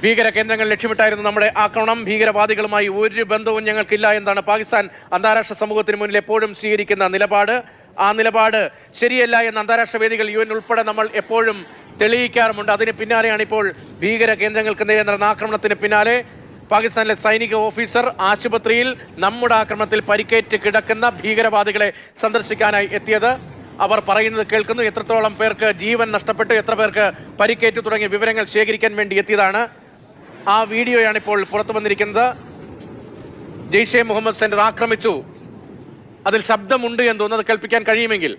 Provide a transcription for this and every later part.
ഭീകര കേന്ദ്രങ്ങൾ ലക്ഷ്യമിട്ടായിരുന്നു നമ്മുടെ ആക്രമണം. ഭീകരവാദികളുമായി ഒരു ബന്ധവും ഞങ്ങൾക്കില്ല എന്നാണ് പാകിസ്ഥാൻ അന്താരാഷ്ട്ര സമൂഹത്തിന് മുന്നിൽ എപ്പോഴും സ്വീകരിക്കുന്ന നിലപാട്. ആ നിലപാട് ശരിയല്ല എന്ന് അന്താരാഷ്ട്ര വേദികൾ UN ഉൾപ്പെടെ നമ്മൾ എപ്പോഴും തെളിയിക്കാറുമുണ്ട്. അതിന് പിന്നാലെയാണ് ഇപ്പോൾ ഭീകര കേന്ദ്രങ്ങൾക്ക് നേരെ നടന്ന ആക്രമണത്തിന് പിന്നാലെ പാകിസ്ഥാനിലെ സൈനിക ഓഫീസർ ആശുപത്രിയിൽ നമ്മുടെ ആക്രമണത്തിൽ പരിക്കേറ്റ് കിടക്കുന്ന ഭീകരവാദികളെ സന്ദർശിക്കാനായി എത്തിയത്. അവർ പറയുന്നത് കേൾക്കുന്നു. എത്രത്തോളം പേർക്ക് ജീവൻ നഷ്ടപ്പെട്ടു, എത്ര പേർക്ക് പരിക്കേറ്റു തുടങ്ങിയ വിവരങ്ങൾ ശേഖരിക്കാൻ വേണ്ടി എത്തിയതാണ്. ആ വീഡിയോയാണ് ഇപ്പോൾ പുറത്തു വന്നിരിക്കുന്നത്. ജെയ്ഷെ മുഹമ്മദ് സെന്റർ ആക്രമിച്ചു, അതിൽ ശബ്ദമുണ്ട് എന്ന് തോന്നുന്നത് കേൾപ്പിക്കാൻ കഴിയുമെങ്കിൽ.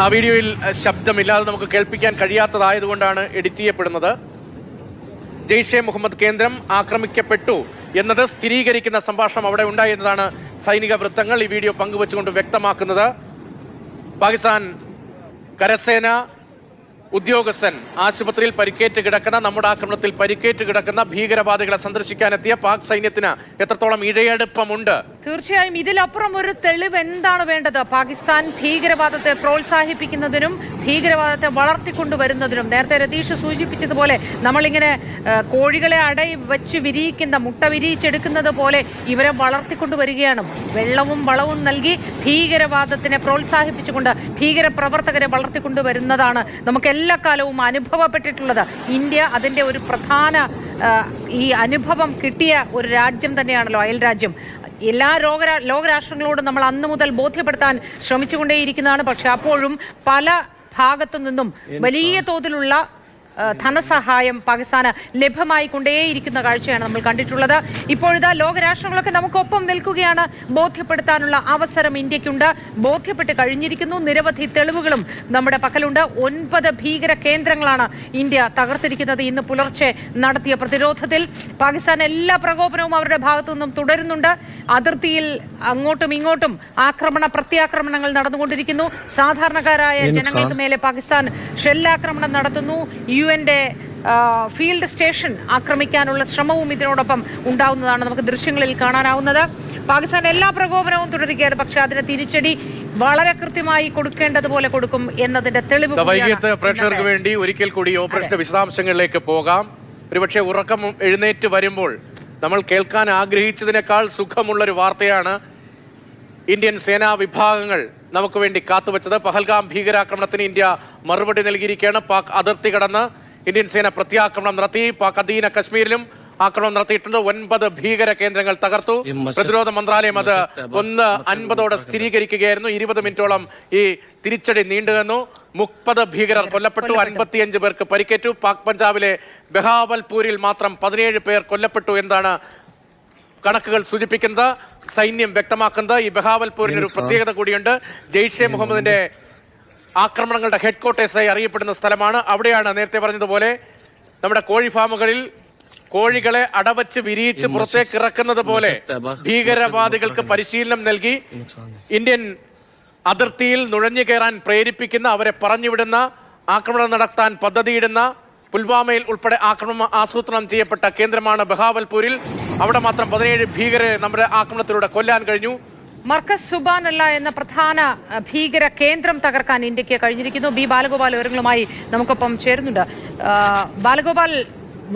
ആ വീഡിയോയിൽ ശബ്ദമില്ലാതെ നമുക്ക് കേൾപ്പിക്കാൻ കഴിയാത്തതായതുകൊണ്ടാണ് എഡിറ്റ് ചെയ്യപ്പെടുന്നത്. ജെയ്ഷെ മുഹമ്മദ് കേന്ദ്രം ആക്രമിക്കപ്പെട്ടു എന്നത് സ്ഥിരീകരിക്കുന്ന സംഭാഷണം അവിടെ ഉണ്ടായി എന്നതാണ് സൈനിക വൃത്തങ്ങൾ ഈ വീഡിയോ പങ്കുവച്ചുകൊണ്ട് വ്യക്തമാക്കുന്നത്. പാകിസ്ഥാൻ കരസേന ഉദ്യോഗസ്ഥൻ ആശുപത്രിയിൽ പരിക്കേറ്റ് കിടക്കുന്ന, നമ്മുടെ ആക്രമണത്തിൽ പരിക്കേറ്റ് കിടക്കുന്ന ഭീകരവാദികളെ സന്ദർശിക്കാനെത്തിയ പാക് സൈന്യത്തിന് എത്രത്തോളം ഇഴയടുപ്പമുണ്ട്? തീർച്ചയായും ഇതിലപ്പുറം ഒരു തെളിവ് എന്താണ് വേണ്ടത്? പാകിസ്ഥാൻ ഭീകരവാദത്തെ പ്രോത്സാഹിപ്പിക്കുന്നതിനും ഭീകരവാദത്തെ വളർത്തിക്കൊണ്ടുവരുന്നതിനും. നേരത്തെ രതീഷ് സൂചിപ്പിച്ചതുപോലെ നമ്മളിങ്ങനെ കോഴികളെ അടയി വെച്ച് വിരിയിക്കുന്ന, മുട്ട വിരിയിച്ചെടുക്കുന്നത് പോലെ ഇവരെ വളർത്തിക്കൊണ്ടുവരികയാണ്. വെള്ളവും വളവും നൽകി ഭീകരവാദത്തിനെ പ്രോത്സാഹിപ്പിച്ചുകൊണ്ട് ഭീകരപ്രവർത്തകരെ വളർത്തിക്കൊണ്ടുവരുന്നതാണ് നമുക്ക് എല്ലാ കാലവും അനുഭവപ്പെട്ടിട്ടുള്ളത്. ഇന്ത്യ അതിൻ്റെ ഒരു പ്രധാന ഈ അനുഭവം കിട്ടിയ ഒരു രാജ്യം തന്നെയാണല്ലോ, അയൽ രാജ്യം. എല്ലാ ലോകരാഷ്ട്രങ്ങളോടും നമ്മൾ അന്ന് മുതൽ ബോധ്യപ്പെടുത്താൻ ശ്രമിച്ചുകൊണ്ടേയിരിക്കുന്നതാണ്. പക്ഷെ അപ്പോഴും പല ഭാഗത്തു നിന്നും വലിയ തോതിലുള്ള ധനസഹായം പാകിസ്ഥാന് ലഭ്യമായി കൊണ്ടേയിരിക്കുന്ന കാഴ്ചയാണ് നമ്മൾ കണ്ടിട്ടുള്ളത്. ഇപ്പോഴിതാ ലോകരാഷ്ട്രങ്ങളൊക്കെ നമുക്കൊപ്പം നിൽക്കുകയാണ്. ബോധ്യപ്പെടുത്താനുള്ള അവസരം ഇന്ത്യക്കുണ്ട്, ബോധ്യപ്പെട്ട് കഴിഞ്ഞിരിക്കുന്നു. നിരവധി തെളിവുകളും നമ്മുടെ പക്കലുണ്ട്. 9 ഭീകര കേന്ദ്രങ്ങളാണ് ഇന്ത്യ തകർത്തിരിക്കുന്നത്. ഇന്ന് പുലർച്ചെ നടത്തിയ പ്രതിരോധത്തിൽ പാകിസ്ഥാൻ എല്ലാ പ്രകോപനവും അവരുടെ ഭാഗത്തു നിന്നും തുടരുന്നുണ്ട്. അതിർത്തിയിൽ അങ്ങോട്ടും ഇങ്ങോട്ടും പ്രത്യാക്രമണങ്ങൾ നടന്നുകൊണ്ടിരിക്കുന്നു. സാധാരണക്കാരായ ജനങ്ങൾക്ക് മേലെ പാകിസ്ഥാൻ ഷെല്ലാക്രമണം നടത്തുന്നു. UN-ന്റെ ഫീൽഡ് സ്റ്റേഷൻ ആക്രമിക്കാനുള്ള ശ്രമവും ഇതിനോടൊപ്പം ഉണ്ടാവുന്നതാണ് നമുക്ക് ദൃശ്യങ്ങളിൽ കാണാനാവുന്നത്. പാകിസ്ഥാൻ എല്ലാ പ്രകോപനവും തുടരുകയാണ്. പക്ഷെ അതിന് തിരിച്ചടി വളരെ കൃത്യമായി കൊടുക്കേണ്ടതുപോലെ കൊടുക്കും എന്നതിന്റെ തെളിവ്. വൈകിട്ട് പ്രേക്ഷകർക്ക് വേണ്ടി ഒരിക്കൽ കൂടി ഓപ്പറേഷന്റെ വിശദാംശങ്ങളിലേക്ക് പോകാം. ഒരുപക്ഷെ ഉറക്കം എഴുന്നേറ്റ് വരുമ്പോൾ നമ്മൾ കേൾക്കാൻ ആഗ്രഹിച്ചതിനേക്കാൾ സുഖമുള്ളൊരു വാർത്തയാണ് ഇന്ത്യൻ സേനാ വിഭാഗങ്ങൾ നമുക്ക് വേണ്ടി കാത്തുവച്ചത്. പഹൽഗാം ഭീകരാക്രമണത്തിന് ഇന്ത്യ മറുപടി നൽകിയിരിക്കുകയാണ്. പാക് അതിർത്തി കടന്ന് ഇന്ത്യൻ സേന പ്രത്യാക്രമണം നടത്തി. പാക് അധീന കശ്മീരിലും ആക്രമണം നടത്തിയിട്ടുണ്ട്. 9 ഭീകര കേന്ദ്രങ്ങൾ തകർത്തു. പ്രതിരോധ മന്ത്രാലയം അത് 1:50 സ്ഥിരീകരിക്കുകയായിരുന്നു. 20 മിനിറ്റോളം ഈ തിരിച്ചടി നീണ്ടുനിന്നു. 30 ഭീകരർ കൊല്ലപ്പെട്ടു, 55 പേർക്ക് പരിക്കേറ്റു. പാക് പഞ്ചാബിലെ ബഹാവൽപൂരിൽ മാത്രം 17 പേർ കൊല്ലപ്പെട്ടു എന്നാണ് കണക്കുകൾ സൂചിപ്പിക്കുന്നത്, സൈന്യം വ്യക്തമാക്കുന്നത്. ഈ ബഹാവൽപൂരിന് ഒരു പ്രത്യേകത കൂടിയുണ്ട്. ജെയ്ഷെ മുഹമ്മദിന്റെ ആക്രമണങ്ങളുടെ ഹെഡ് ക്വാർട്ടേഴ്സായി അറിയപ്പെടുന്ന സ്ഥലമാണ്. അവിടെയാണ് നേരത്തെ പറഞ്ഞതുപോലെ നമ്മുടെ കോഴി ഫാമുകളിൽ കോഴികളെ അടവച്ച് വിരിയിച്ച് പുറത്തേക്ക് ഇറക്കുന്നത് പോലെ ഭീകരവാദികൾക്ക് പരിശീലനം നൽകി ഇന്ത്യൻ അതിർത്തിയിൽ നുഴഞ്ഞു കയറാൻ പ്രേരിപ്പിക്കുന്ന, അവരെ പറഞ്ഞുവിടുന്ന, ആക്രമണം നടത്താൻ പദ്ധതിയിടുന്ന, പുൽവാമയിൽ ഉൾപ്പെടെ ആക്രമണം ആസൂത്രണം ചെയ്യപ്പെട്ട കേന്ദ്രമാണ് ബഹാവൽപൂരിൽ. അവിടെ മാത്രം 17 ഭീകരരെ നമ്മുടെ ആക്രമണത്തിലൂടെ കൊല്ലാൻ കഴിഞ്ഞു. മർക്കസ് സുബാനല്ല എന്ന പ്രധാന ഭീകര കേന്ദ്രം തകർക്കാൻ ഇന്ത്യക്ക് കഴിഞ്ഞിരിക്കുന്നു. ബി ബാലഗോപാൽ വിവരങ്ങളുമായി നമുക്കൊപ്പം ചേരുന്നുണ്ട്. ബാലഗോപാൽ,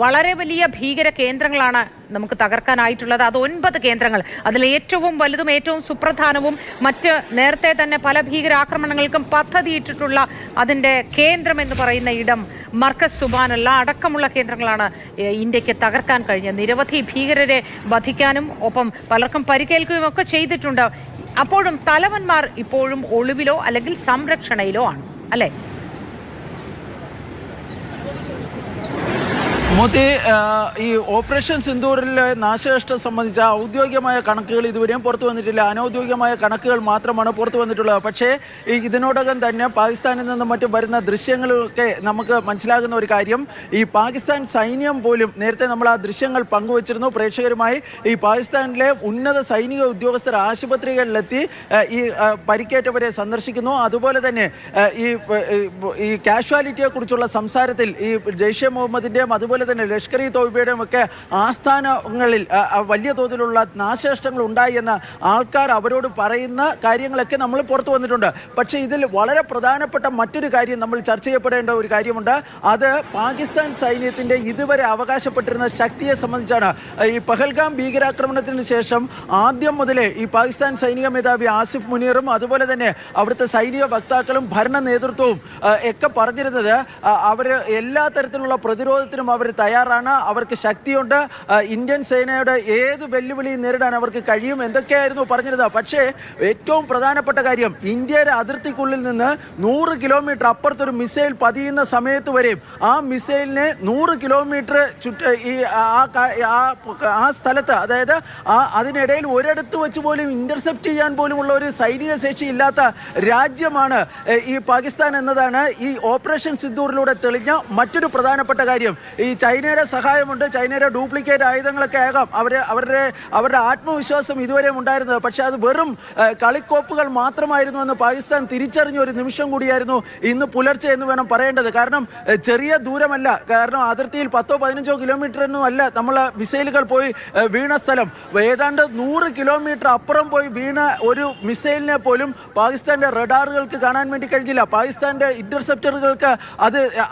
വളരെ വലിയ ഭീകര കേന്ദ്രങ്ങളാണ് നമുക്ക് തകർക്കാനായിട്ടുള്ളത്. അത് 9 കേന്ദ്രങ്ങൾ. അതിൽ ഏറ്റവും വലുതും ഏറ്റവും സുപ്രധാനവും മറ്റ് നേരത്തെ തന്നെ പല ഭീകരാക്രമണങ്ങൾക്കും പദ്ധതിയിട്ടിട്ടുള്ള അതിൻ്റെ കേന്ദ്രം എന്ന് പറയുന്ന ഇടം മർക്കസ് സുബാനല്ല അടക്കമുള്ള കേന്ദ്രങ്ങളാണ് ഇന്ത്യക്ക് തകർക്കാൻ കഴിഞ്ഞത്. നിരവധി ഭീകരരെ വധിക്കാനും ഒപ്പം പലർക്കും പരിക്കേൽക്കുകയും ഒക്കെ ചെയ്തിട്ടുണ്ട്. അപ്പോഴും തലവന്മാർ ഇപ്പോഴും ഒളിവിലോ അല്ലെങ്കിൽ സംരക്ഷണയിലോ ആണ്, അല്ലേ? മോദി, ഈ ഓപ്പറേഷൻ സിന്ദൂറിലെ നാശനഷ്ടം സംബന്ധിച്ച ഔദ്യോഗികമായ കണക്കുകൾ ഇതുവരെയും പുറത്തു വന്നിട്ടില്ല. അനൗദ്യോഗികമായ കണക്കുകൾ മാത്രമാണ് പുറത്തു വന്നിട്ടുള്ളത്. പക്ഷേ ഇതിനോടകം തന്നെ പാകിസ്ഥാനിൽ നിന്നും മറ്റും വരുന്ന ദൃശ്യങ്ങളൊക്കെ നമുക്ക് മനസ്സിലാകുന്ന ഒരു കാര്യം, ഈ പാകിസ്ഥാൻ സൈന്യം പോലും നേരത്തെ നമ്മൾ ആ ദൃശ്യങ്ങൾ പങ്കുവച്ചിരുന്നു പ്രേക്ഷകരുമായി. ഈ പാകിസ്ഥാനിലെ ഉന്നത സൈനിക ഉദ്യോഗസ്ഥർ ആശുപത്രികളിലെത്തി ഈ പരിക്കേറ്റവരെ സന്ദർശിക്കുന്നു. അതുപോലെ തന്നെ ഈ കാഷ്വാലിറ്റിയെ കുറിച്ചുള്ള സംസാരത്തിൽ ഈ ജെയ്ഷെ മുഹമ്മദിൻ്റെയും അതുപോലെ തന്നെ ലഷ്കർ ഇ തോയ്ബയുടെയും ഒക്കെ ആസ്ഥാനങ്ങളിൽ വലിയ തോതിലുള്ള നാശനഷ്ടങ്ങൾ ഉണ്ടായി എന്ന ആൾക്കാർ അവരോട് പറയുന്ന കാര്യങ്ങളൊക്കെ നമ്മൾ പുറത്തു വന്നിട്ടുണ്ട്. പക്ഷേ ഇതിൽ വളരെ പ്രധാനപ്പെട്ട മറ്റൊരു കാര്യം നമ്മൾ ചർച്ച ചെയ്യപ്പെടേണ്ട ഒരു കാര്യമുണ്ട്. അത് പാകിസ്ഥാൻ സൈന്യത്തിൻ്റെ ഇതുവരെ അവകാശപ്പെട്ടിരുന്ന ശക്തിയെ സംബന്ധിച്ചാണ്. ഈ പഹൽഗാം ഭീകരാക്രമണത്തിന് ശേഷം ആദ്യം മുതലേ ഈ പാകിസ്ഥാൻ സൈനിക മേധാവി ആസിഫ് മുനീറും അതുപോലെ തന്നെ അവിടുത്തെ സൈനിക വക്താക്കളും ഭരണ നേതൃത്വവും ഒക്കെ പറഞ്ഞിരുന്നത് അവർ എല്ലാ തരത്തിലുള്ള പ്രതിരോധത്തിനും അവർ തയ്യാറാണ്, അവർക്ക് ശക്തിയുണ്ട്, ഇന്ത്യൻ സേനയുടെ ഏത് വെല്ലുവിളിയും നേരിടാൻ അവർക്ക് കഴിയും എന്തൊക്കെയായിരുന്നു പറഞ്ഞിരുന്നത്. പക്ഷേ ഏറ്റവും പ്രധാനപ്പെട്ട കാര്യം, ഇന്ത്യയുടെ അതിർത്തിക്കുള്ളിൽ നിന്ന് 100 കിലോമീറ്റർ അപ്പുറത്തൊരു മിസൈൽ പതിയുന്ന സമയത്ത് വരെയും ആ മിസൈലിനെ 100 കിലോമീറ്റർ ഈ ആ സ്ഥലത്ത്, അതായത് അതിനിടയിൽ ഒരിടത്ത് വെച്ച് പോലും ഇന്റർസെപ്റ്റ് ചെയ്യാൻ പോലുമുള്ള ഒരു സൈനിക ശേഷി ഇല്ലാത്ത രാജ്യമാണ് ഈ പാകിസ്ഥാൻ എന്നതാണ് ഈ ഓപ്പറേഷൻ സിന്ദൂറിലൂടെ തെളിഞ്ഞ മറ്റൊരു പ്രധാനപ്പെട്ട കാര്യം. ഈ ചൈനയുടെ സഹായമുണ്ട്, ചൈനയുടെ ഡ്യൂപ്ലിക്കേറ്റ് ആയുധങ്ങളൊക്കെ ആകാം അവരുടെ ആത്മവിശ്വാസം ഇതുവരെയും ഉണ്ടായിരുന്നത്. പക്ഷേ അത് വെറും കളിക്കോപ്പുകൾ മാത്രമായിരുന്നു എന്ന് പാകിസ്ഥാൻ തിരിച്ചറിഞ്ഞ ഒരു നിമിഷം കൂടിയായിരുന്നു ഇന്ന് പുലർച്ചെ എന്ന് വേണം പറയേണ്ടത്. കാരണം ചെറിയ ദൂരമല്ല, കാരണം അതിർത്തിയിൽ 10-15 കിലോമീറ്റർ ഒന്നും അല്ല നമ്മൾ മിസൈലുകൾ പോയി വീണ സ്ഥലം. ഏതാണ്ട് 100 കിലോമീറ്റർ അപ്പുറം പോയി വീണ ഒരു മിസൈലിനെ പോലും പാകിസ്ഥാന്റെ റഡാറുകൾക്ക് കാണാൻ വേണ്ടി കഴിഞ്ഞില്ല, പാകിസ്ഥാന്റെ ഇന്റർസെപ്റ്ററുകൾക്ക്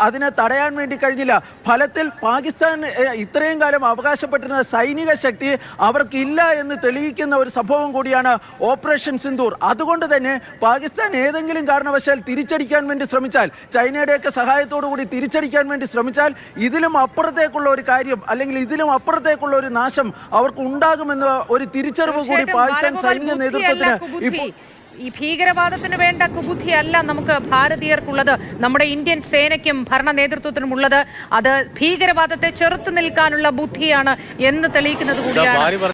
അതിനെ തടയാൻ വേണ്ടി കഴിഞ്ഞില്ല. ഫലത്തിൽ പാകിസ്ഥാൻ ഇത്രയും കാലം അവകാശപ്പെട്ടിരുന്ന സൈനിക ശക്തി അവർക്കില്ല എന്ന് തെളിയിക്കുന്ന ഒരു സംഭവം കൂടിയാണ് ഓപ്പറേഷൻ സിന്ദൂർ. അതുകൊണ്ട് തന്നെ പാകിസ്ഥാൻ ഏതെങ്കിലും കാരണവശാൽ തിരിച്ചടിക്കാൻ വേണ്ടി ശ്രമിച്ചാൽ, ചൈനയുടെയൊക്കെ സഹായത്തോടു കൂടി തിരിച്ചടിക്കാൻ വേണ്ടി ശ്രമിച്ചാൽ, ഇതിലും അപ്പുറത്തേക്കുള്ള ഒരു കാര്യം അല്ലെങ്കിൽ ഇതിലും അപ്പുറത്തേക്കുള്ള ഒരു നാശം അവർക്ക് ഉണ്ടാകുമെന്ന ഒരു തിരിച്ചറിവ് കൂടി പാകിസ്ഥാൻ സൈനിക നേതൃത്വത്തിന് ഇപ്പോൾ ഈ ഭീകരവാദത്തിന് വേണ്ട കുബുദ്ധിയല്ല നമുക്ക് ഭാരതീയർക്കുള്ളത്, നമ്മുടെ ഇന്ത്യൻ സേനയ്ക്കും ഭരണ നേതൃത്വത്തിനും ഉള്ളത്. അത് ഭീകരവാദത്തെ ചെറുത്തു നിൽക്കാനുള്ള ബുദ്ധിയാണ് എന്ന് തെളിയിക്കുന്നത് കൂടിയാണ്.